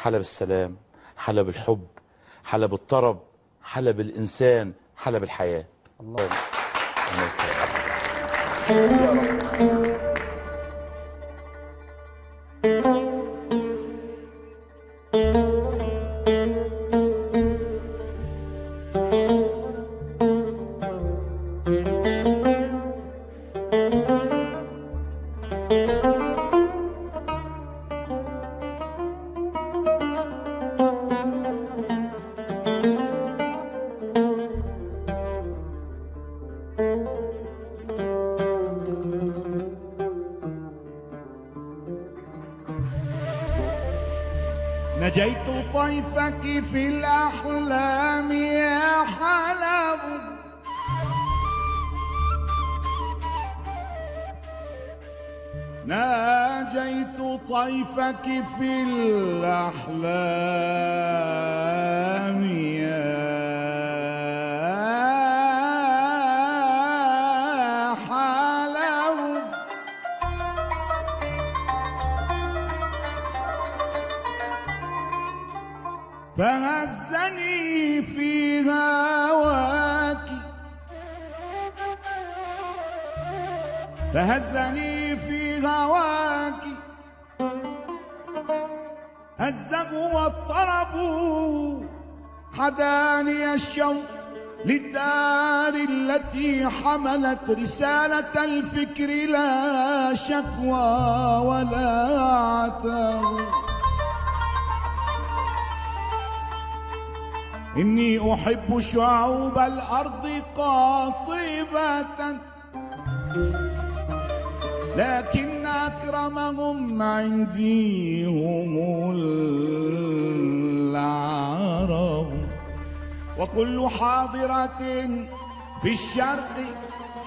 حلا بالسلام، حلا بالحب، حلا بالطرب، حلا بالإنسان، حلا بالحياة. الله نجيت طيفك في الأحلام يا حلب، ناجيت طيفك في الأحلام يا حلب، فهزني في هواك، فهزني في هواك، هزه والطرب حداني الشوق للدار التي حملت رسالة الفكر، لا شكوى ولا عتاب. إني أحب شعوب الأرض قاطبة، لكن أكرمهم عندي هم العرب. وكل حاضرة في الشرق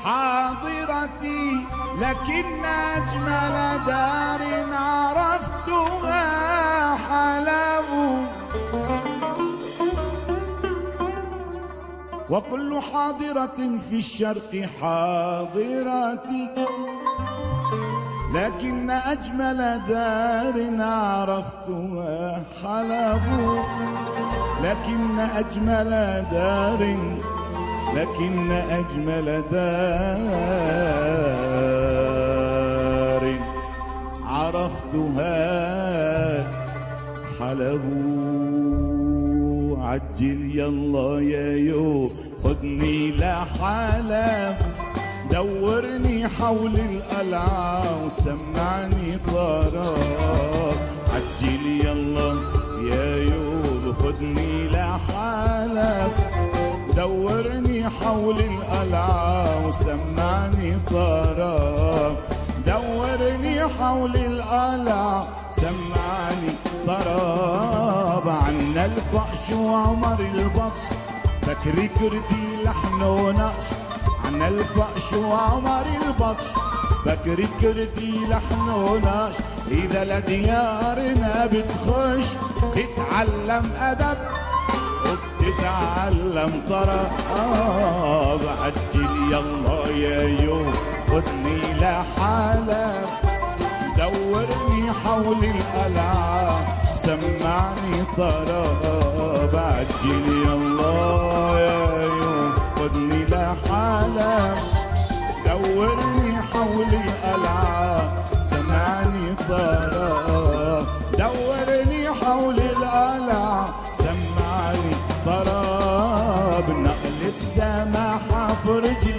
حاضرتي، لكن أجمل دار عرفتها حلب. وكل حاضرة في الشرق حاضرتي، لكن أجمل دار عرفتها حلب. لكن أجمل دار، لكن أجمل دار عرفتها حلب. عجل يلا يا يو خذني لحلب، دورني حول القلعة وسمعني طراب. عجل يلا يا يو خذني لحلب، دورني حول القلعة وسمعني طراب. دورني حول القلعة سمعني طراب. عنا الفقش وعمر البطش فكري كردي لحن ونقش. عنا الفقش وعمر البطش فكري كردي لحن ونقش. إذا لديارنا بتخش تتعلم أدب وبتتعلم طرب. عجل يلا يا يوم خدني لحلب، دورني حول القلعة سمعني طرب. عجل يلا يا يوم خدني لحلب، دورني حول القلعة سمعني طرب. دورني حول القلعة سمعني طرب. نقلة سماحة فرجي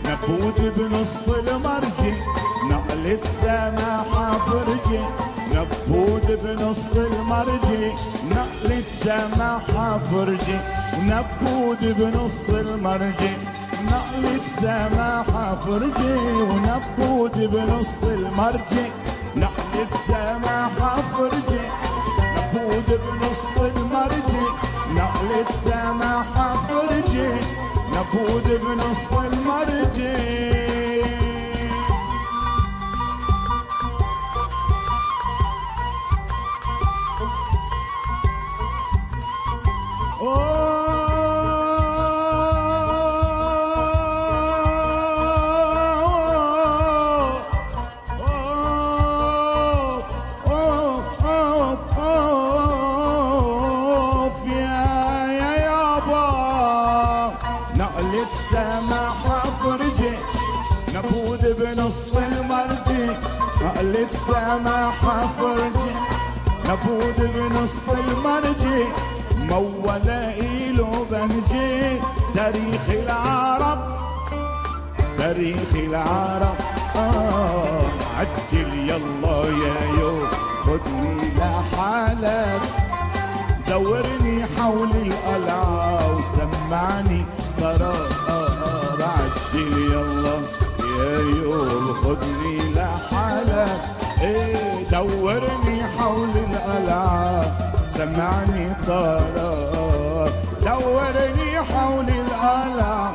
نبود بنص المرجي. نقلة سماحة فرجي نبود بنص المرجي. نقلة سماحة فرجي ونبود بنص المرجي. نقلة سماحة فرجي ونبود بنص المرجي. نقلة سماحة فرجي نبود بنص المرجي. نقلة سماحة فرجي نبود بنص المرجي. بنص المرجي قالت سماحة فرجي لابد بنص المرجي مولا إيلو بهجي تاريخ العرب تاريخ العرب عجل يلا يا يوم خدني لحالك دورني حول القلعة وسمعني قرار عجل يلا يا يوم خدني لحالك دورني حول القلعة سمعني قرار دورني حول القلعة